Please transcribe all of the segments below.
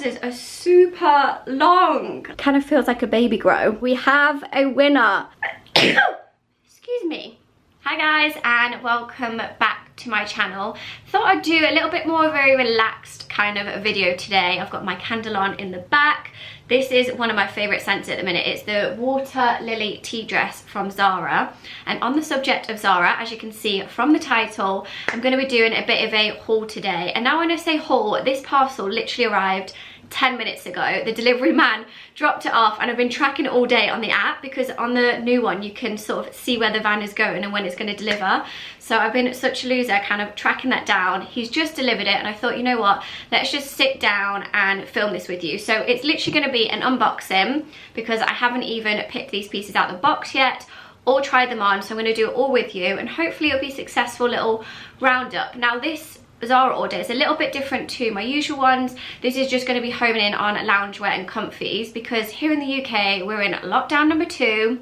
trousers are super long. Kind of feels like a baby grow. We have a winner. Excuse me. Hi guys, and welcome back to my channel. Thought I'd do a little bit more of a relaxed kind of a video today. I've got my candle on in the back. This is one of my favourite scents at the minute. It's the Water Lily Tea Dress from Zara. And on the subject of Zara, as you can see from the title, I'm going to be doing a bit of a haul today. And now when I say haul, this parcel literally arrived 10 minutes ago. The delivery man dropped it off and I've been tracking it all day on the app, because on the new one you can sort of see where the van is going and when it's going to deliver. So I've been such a loser kind of tracking that down. He's just delivered it and I thought, you know what, let's just sit down and film this with you. So it's literally going to be an unboxing, because I haven't even picked these pieces out of the box yet or tried them on, so I'm going to do it all with you and hopefully it'll be a successful little roundup. Now this Zara order is a little bit different to my usual ones. This is just going to be homing in on loungewear and comfies, because here in the UK we're in lockdown number 2.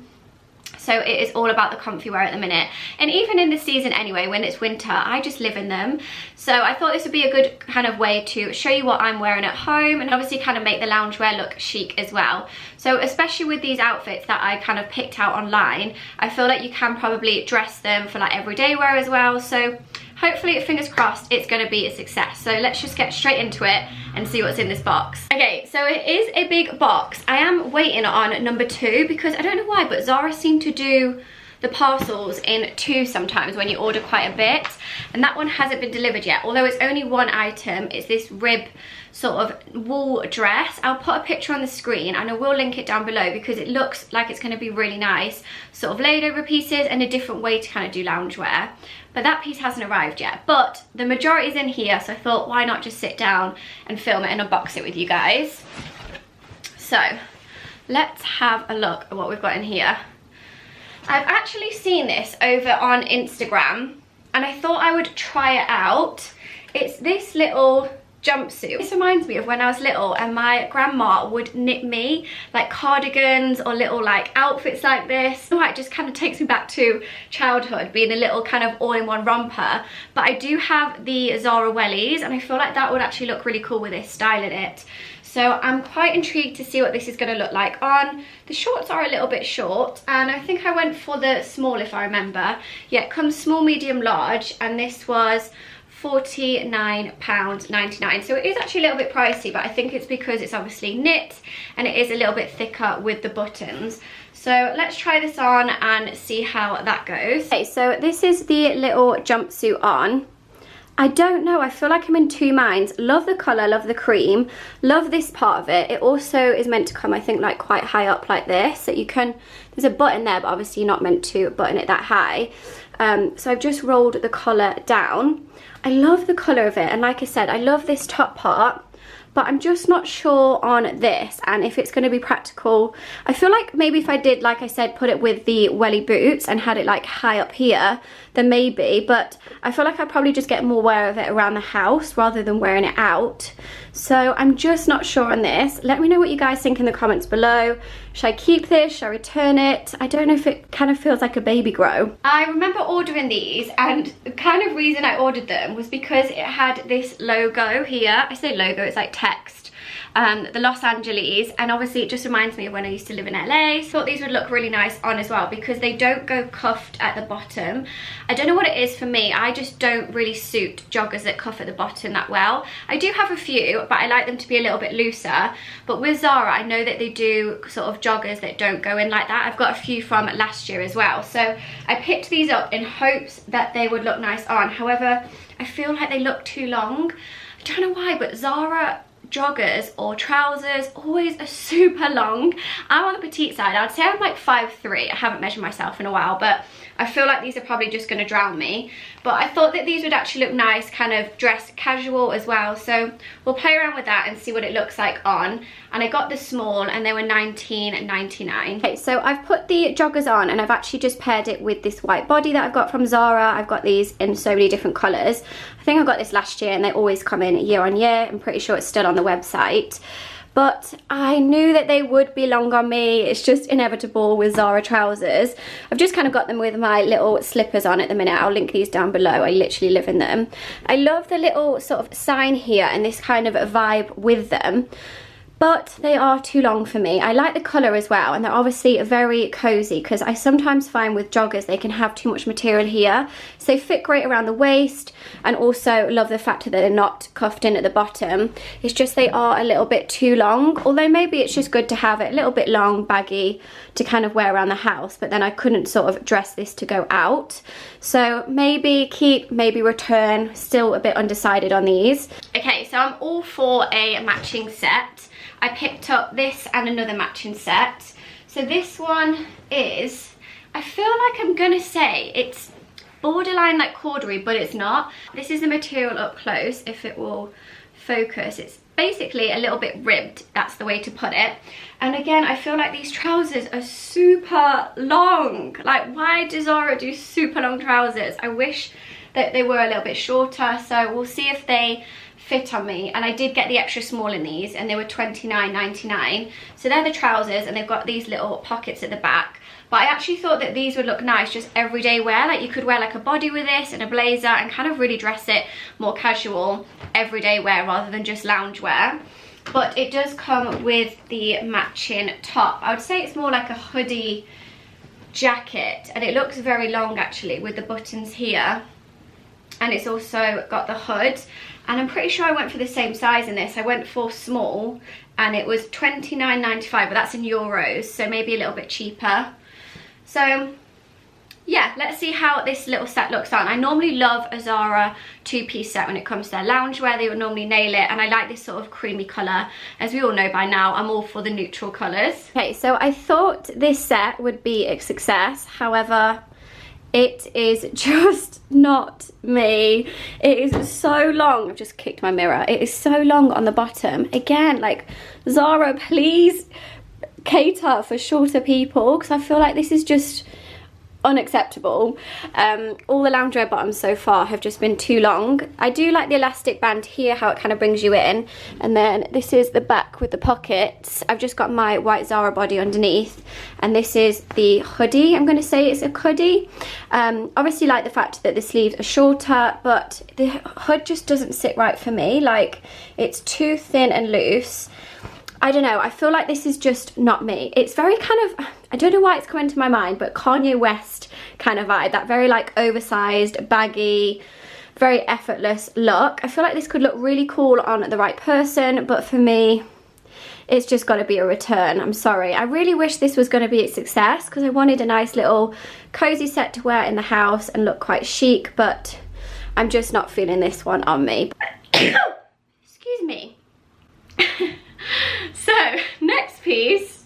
So it is all about the comfy wear at the minute. And even in the season anyway, when it's winter, I just live in them. So I thought this would be a good kind of way to show you what I'm wearing at home and obviously kind of make the loungewear look chic as well. So especially with these outfits that I kind of picked out online, I feel like you can probably dress them for like everyday wear as well. So hopefully, fingers crossed, it's going to be a success. So let's just get straight into it and see what's in this box. Okay, so it is a big box. I am waiting on number 2 because I don't know why, but Zara seem to do the parcels in 2 sometimes when you order quite a bit. And that one hasn't been delivered yet, although it's only one item. It's this rib sort of wool dress. I'll put a picture on the screen and I will link it down below, because it looks like it's going to be really nice, sort of laid over pieces and a different way to kind of do loungewear. But that piece hasn't arrived yet, but the majority is in here, so I thought why not just sit down and film it and unbox it with you guys. So let's have a look at what we've got in here. I've actually seen this over on Instagram and I thought I would try it out. It's this little jumpsuit. This reminds me of when I was little and my grandma would knit me like cardigans or little like outfits like this. Oh, it just kind of takes me back to childhood, being a little kind of all-in-one romper. But I do have the Zara wellies and I feel like that would actually look really cool with this style in it. So I'm quite intrigued to see what this is going to look like on. The shorts are a little bit short and I think I went for the small if I remember. Yeah, it comes small, medium, large, and this was £49.99. So it is actually a little bit pricey, but I think it's because it's obviously knit and it is a little bit thicker with the buttons. So let's try this on and see how that goes. Okay, so this is the little jumpsuit on. I don't know, I feel like I'm in 2 minds. Love the colour, love the cream, love this part of it. It also is meant to come, I think, like quite high up like this. So you can, there's a button there, but obviously you're not meant to button it that high. So I've just rolled the collar down. I love the colour of it, and like I said, I love this top part, but I'm just not sure on this and if it's going to be practical. I feel like maybe if I did, like I said, put it with the welly boots and had it like high up here, then maybe, but I feel like I'd probably just get more wear of it around the house rather than wearing it out. So I'm just not sure on this. Let me know what you guys think in the comments below. Should I keep this? Should I return it? I don't know if it kind of feels like a baby grow. I remember ordering these, and the kind of reason I ordered them was because it had this logo here. I say logo, it's like text. The Los Angeles, and obviously it just reminds me of when I used to live in LA. So I thought these would look really nice on as well, because they don't go cuffed at the bottom. I don't know what it is for me, I just don't really suit joggers that cuff at the bottom that well. I do have a few, but I like them to be a little bit looser. But with Zara, I know that they do sort of joggers that don't go in like that. I've got a few from last year as well. So I picked these up in hopes that they would look nice on. However, I feel like they look too long. I don't know why, but Zara joggers or trousers always are super long. I'm on the petite side. I'd say I'm like 5'3". I haven't measured myself in a while, but I feel like these are probably just going to drown me. But I thought that these would actually look nice, kind of dress casual as well. So we'll play around with that and see what it looks like on. And I got the small and they were $19.99. Okay, so I've put the joggers on and I've actually just paired it with this white body that I've got from Zara. I've got these in so many different colours. I think I got this last year and they always come in year on year. I'm pretty sure it's still on the website. but I knew that they would be long on me. It's just inevitable with Zara trousers. I've just kind of got them with my little slippers on at the minute. I'll link these down below. I literally live in them. I love the little sort of sign here and this kind of vibe with them, but they are too long for me. I like the colour as well, and they're obviously very cozy, because I sometimes find with joggers they can have too much material here. So they fit great around the waist, and also love the fact that they're not cuffed in at the bottom. It's just they are a little bit too long, although maybe it's just good to have it a little bit long, baggy, to kind of wear around the house, but then I couldn't sort of dress this to go out. So maybe keep, maybe return. Still a bit undecided on these. Okay, so I'm all for a matching set. I picked up this and another matching set. So this one is, I feel like I'm gonna say it's borderline like corduroy, but it's not. This is the material up close, if it will focus. It's basically a little bit ribbed, that's the way to put it. And again, I feel like these trousers are super long. Like, why does Zara do super long trousers? I wish that they were a little bit shorter, so we'll see if they fit on me. And I did get the extra small in these, and they were $29.99. So they're the trousers, and they've got these little pockets at the back. But I actually thought that these would look nice just everyday wear. Like, you could wear like a body with this and a blazer and kind of really dress it more casual everyday wear rather than just lounge wear. But it does come with the matching top. I would say it's more like a hoodie jacket, and it looks very long actually with the buttons here. And it's also got the hood, and I'm pretty sure I went for the same size in this. I went for small, and it was $29.95, but that's in euros, so maybe a little bit cheaper. So yeah, let's see how this little set looks on. I normally love a Zara two-piece set when it comes to their loungewear. They would normally nail it, and I like this sort of creamy colour. As we all know by now, I'm all for the neutral colours. Okay, so I thought this set would be a success. However, it is just not me. It is so long. I've just kicked my mirror. It is so long on the bottom. Again, like, Zara, please cater for shorter people, because I feel like this is just unacceptable. All the loungewear bottoms so far have just been too long. I do like the elastic band here, how it kind of brings you in, and then this is the back with the pockets. I've just got my white Zara body underneath, and this is the hoodie. I'm going to say it's a hoodie. Obviously like the fact that the sleeves are shorter, but the hood just doesn't sit right for me. Like, it's too thin and loose. I don't know, I feel like this is just not me. It's very kind of, I don't know why it's come into my mind, but Kanye West kind of vibe. That very like oversized, baggy, very effortless look. I feel like this could look really cool on the right person, but for me, it's just got to be a return. I'm sorry. I really wish this was going to be a success, because I wanted a nice little cozy set to wear in the house and look quite chic, but I'm just not feeling this one on me. Excuse me. So, next piece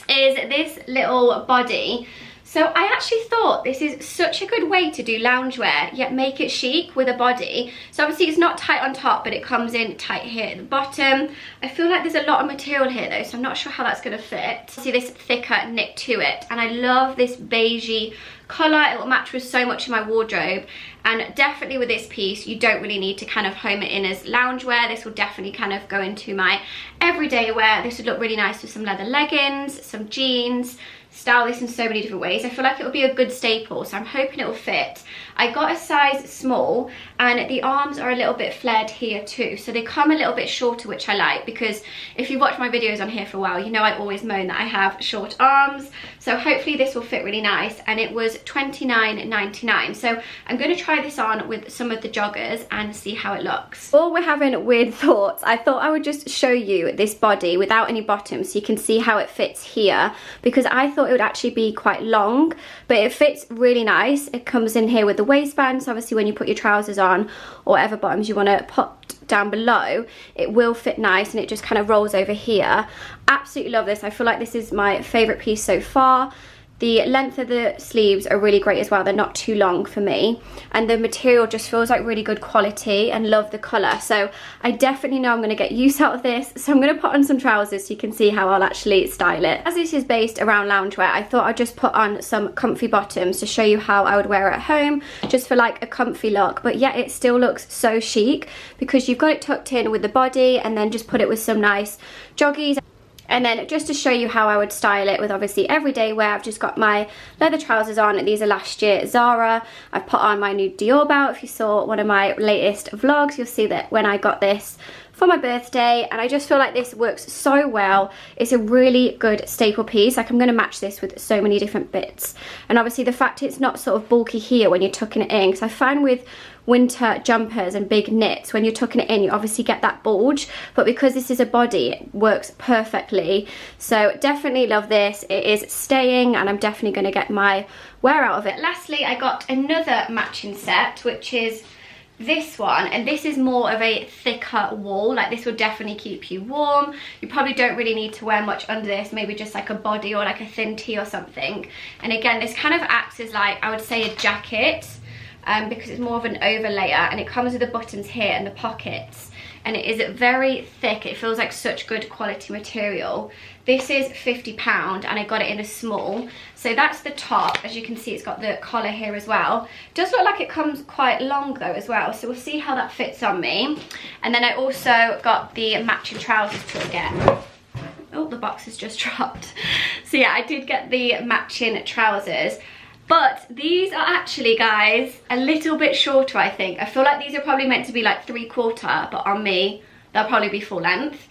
is this little body. So I actually thought this is such a good way to do loungewear, yet make it chic with a body. So obviously it's not tight on top, but it comes in tight here at the bottom. I feel like there's a lot of material here though, so I'm not sure how that's going to fit. See this thicker knit to it, and I love this beigey colour. It will match with so much of my wardrobe, and definitely with this piece you don't really need to kind of home it in as loungewear. This will definitely kind of go into my everyday wear. This would look really nice with some leather leggings, some jeans. Style this in so many different ways. I feel like it will be a good staple, so I'm hoping it will fit. I got a size small, and the arms are a little bit flared here too, so they come a little bit shorter, which I like, because if you've watched my videos on here for a while, you know I always moan that I have short arms. So hopefully this will fit really nice, and it was $29.99. So I'm going to try this on with some of the joggers and see how it looks. While we're having weird thoughts, I thought I would just show you this body without any bottoms so you can see how it fits here, because I thought it would actually be quite long, but it fits really nice. It comes in here with the waistband, so obviously when you put your trousers on or whatever bottoms you want to put down below, it will fit nice, and it just kind of rolls over here. Absolutely love this. I feel like this is my favorite piece so far. The length of the sleeves are really great as well. They're not too long for me. And the material just feels like really good quality, and love the colour. So I definitely know I'm going to get use out of this. So I'm going to put on some trousers so you can see how I'll actually style it. As this is based around loungewear, I thought I'd just put on some comfy bottoms to show you how I would wear it at home, just for like a comfy look. But yet it still looks so chic because you've got it tucked in with the body, and then just put it with some nice joggies. And then just to show you how I would style it with obviously everyday wear, I've just got my leather trousers on. These are last year Zara. I've put on my new Dior belt. If you saw one of my latest vlogs, you'll see that when I got this for my birthday, and I just feel like this works so well. It's a really good staple piece. Like, I'm going to match this with so many different bits. And obviously the fact it's not sort of bulky here when you're tucking it in, because I find with winter jumpers and big knits, when you're tucking it in, you obviously get that bulge, but because this is a body, it works perfectly. So definitely love this. It is staying, and I'm definitely going to get my wear out of it. Lastly, I got another matching set, which is this one, and this is more of a thicker wool. Like, this will definitely keep you warm. You probably don't really need to wear much under this, maybe just like a body or like a thin tee or something. And again, this kind of acts as like, I would say, a jacket, because it's more of an over layer, and it comes with the buttons here and the pockets, and it is very thick. It feels like such good quality material. This is £50 and I got it in a small. So that's the top. As you can see, it's got the collar here as well. It does look like it comes quite long though as well, so we'll see how that fits on me. And then I also got the matching trousers to get. Oh, the box has just dropped. So yeah, I did get the matching trousers. But these are actually, guys, a little bit shorter, I think. I feel like these are probably meant to be like 3/4, but on me, they'll probably be full length.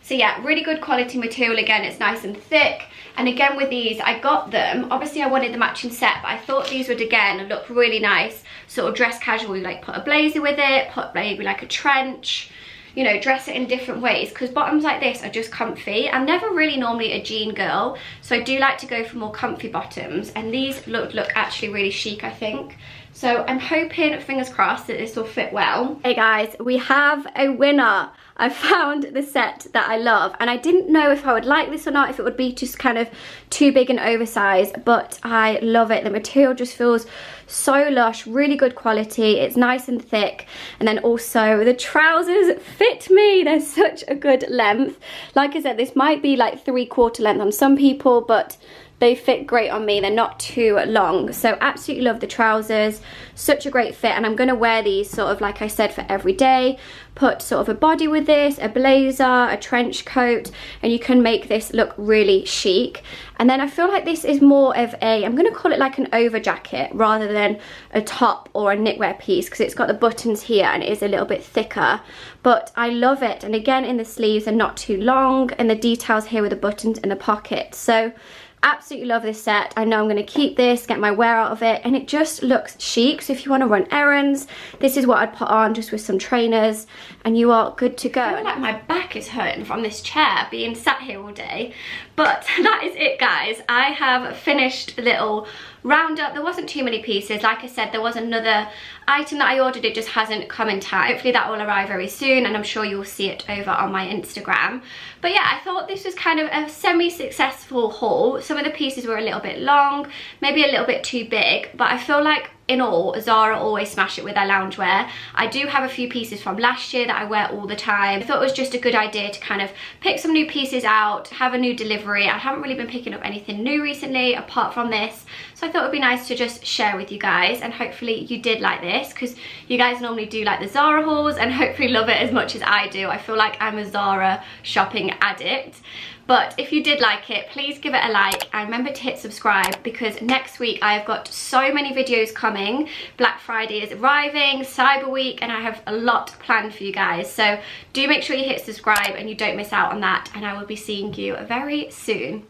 So yeah, really good quality material. Again, it's nice and thick. And again, with these, I got them. Obviously, I wanted the matching set, but I thought these would, again, look really nice. Sort of dress casual. You like put a blazer with it, put maybe like a trench, you know, dress it in different ways, because bottoms like this are just comfy. I'm never really normally a jean girl, so I do like to go for more comfy bottoms, and these look actually really chic, I think. So I'm hoping, fingers crossed, that this will fit well. Hey guys, we have a winner. I found the set that I love, and I didn't know if I would like this or not, if it would be just kind of too big and oversized, but I love it. The material just feels so lush, really good quality. It's nice and thick, and then also the trousers fit me. They're such a good length. Like I said, this might be like 3/4 length on some people, but they fit great on me. They're not too long. So absolutely love the trousers. Such a great fit. And I'm going to wear these sort of, like I said, for every day. Put sort of a body with this, a blazer, a trench coat, and you can make this look really chic. And then I feel like this is more of a, I'm going to call it like an over jacket rather than a top or a knitwear piece, because it's got the buttons here and it is a little bit thicker. But I love it. And again, in the sleeves are not too long, and the details here with the buttons and the pockets. So absolutely love this set. I know I'm going to keep this, get my wear out of it, and it just looks chic. So if you want to run errands, this is what I'd put on, just with some trainers, and you are good to go. I feel like my back is hurting from this chair, being sat here all day. But that is it, guys. I have finished the little roundup. There wasn't too many pieces. Like I said, there was another item that I ordered. It just hasn't come in time. Hopefully that will arrive very soon, and I'm sure you'll see it over on my Instagram. But yeah, I thought this was kind of a semi-successful haul. Some of the pieces were a little bit long, maybe a little bit too big, but I feel like in all, Zara always smash it with their loungewear. I do have a few pieces from last year that I wear all the time. I thought it was just a good idea to kind of pick some new pieces out, have a new delivery. I haven't really been picking up anything new recently apart from this, so I thought it would be nice to just share with you guys, and hopefully you did like this, because you guys normally do like the Zara hauls and hopefully love it as much as I do. I feel like I'm a Zara shopping addict. But if you did like it, please give it a like, and remember to hit subscribe, because next week I have got so many videos coming. Black Friday is arriving, Cyber Week, and I have a lot planned for you guys. So do make sure you hit subscribe and you don't miss out on that, and I will be seeing you very soon.